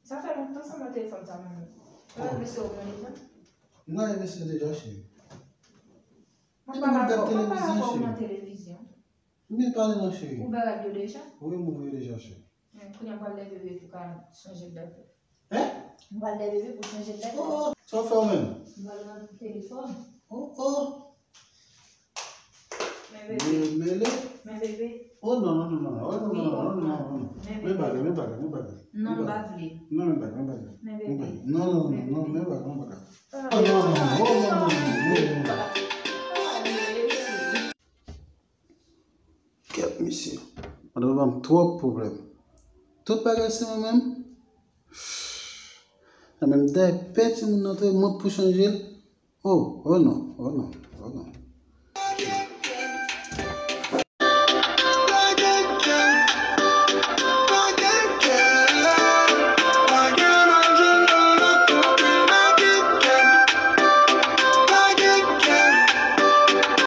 Ça fait longtemps ça m'a téléphone ça même. C'est au moment. Non, c'est déjà chez. Moi, pas la télévision. Mais pas la chérie. Vous avez radio déjà? Oui, vous voyez déjà chez. On va lever bébé pour changer de date. Hein? On va lever bébé pour changer de date. Oh, tu vas faire même? On va le mettre téléphone. Oh. Mais bébé. Mais bébé. Oh non. Mais bague. Non, pas vle. Non, mais bague. Mais bébé. Non, mais bague. Oh non. Quel monsieur. On a vraiment trop de problèmes. Tout bagage c'est moi-même. Même des petits monde pour changer. Oh non.